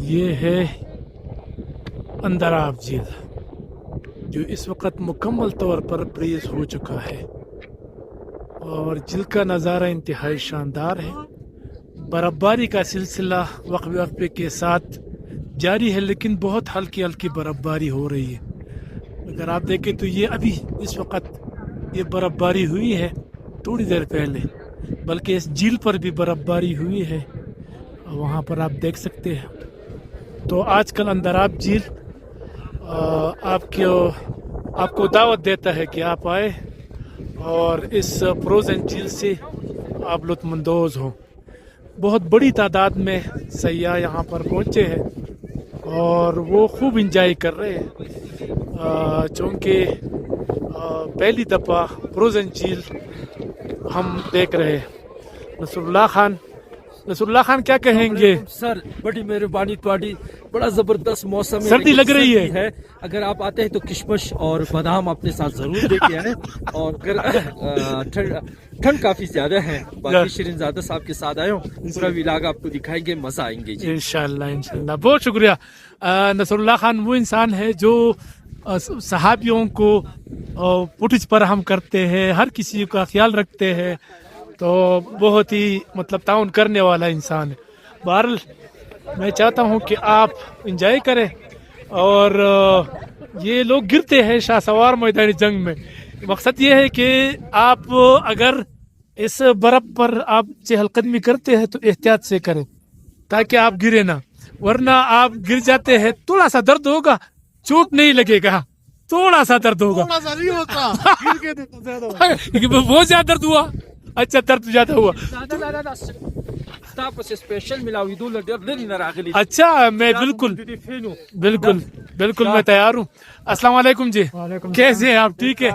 یہ ہے اندراب جھیل جو اس وقت مکمل طور پر فریز ہو چکا ہے اور جھیل کا نظارہ انتہائی شاندار ہے. برف باری کا سلسلہ وقفے وقفے کے ساتھ جاری ہے لیکن بہت ہلکی ہلکی برف باری ہو رہی ہے. اگر آپ دیکھیں تو یہ ابھی اس وقت یہ برف باری ہوئی ہے تھوڑی دیر پہلے، بلکہ اس جھیل پر بھی برف باری ہوئی ہے، وہاں پر آپ دیکھ سکتے ہیں. تو آج کل اندراب جھیل آپ کو دعوت دیتا ہے کہ آپ آئے اور اس فروزن جھیل سے آپ لطف اندوز ہوں. بہت بڑی تعداد میں سیاح یہاں پر پہنچے ہیں اور وہ خوب انجوائے کر رہے ہیں، چونکہ پہلی دفعہ فروزن جھیل ہم دیکھ رہے ہیں. نصر اللہ خان کیا کہیں گے؟ سر بڑی مہربانی تواڈی، بڑا زبردست موسم ہے، سردی لگ رہی ہے. اگر آپ آتے ہیں تو کشمش اور بادام اپنے ساتھ ضرور لے کے آئیں. اور ٹھنڈ کافی زیادہ ہے. باقی شرین زادہ صاحب کے ساتھ آئے ہوں، پورا ولاگ آپ کو دکھائیں گے، مزہ آئیں گے جی. انشاءاللہ بہت شکریہ. نصر اللہ خان وہ انسان ہے جو صحابیوں کو پٹج فراہم کرتے ہیں، ہر کسی کا خیال رکھتے ہیں، تو بہت ہی تعاون کرنے والا انسان ہے. بہرحال میں چاہتا ہوں کہ آپ انجوائے کریں. اور یہ لوگ گرتے ہیں شاہ سوار میدانی جنگ میں. مقصد یہ ہے کہ آپ اگر اس برف پر آپ چہل قدمی کرتے ہیں تو احتیاط سے کریں تاکہ آپ گرے نہ، ورنہ آپ گر جاتے ہیں تھوڑا سا درد ہوگا، چوٹ نہیں لگے گا، تھوڑا سا درد ہوگا. بہت زیادہ درد ہوا. اچھا درد زیادہ ہوا. اچھا میں بالکل میں تیار ہوں. السلام علیکم جی، کیسے ہیں آپ؟ ٹھیک ہے.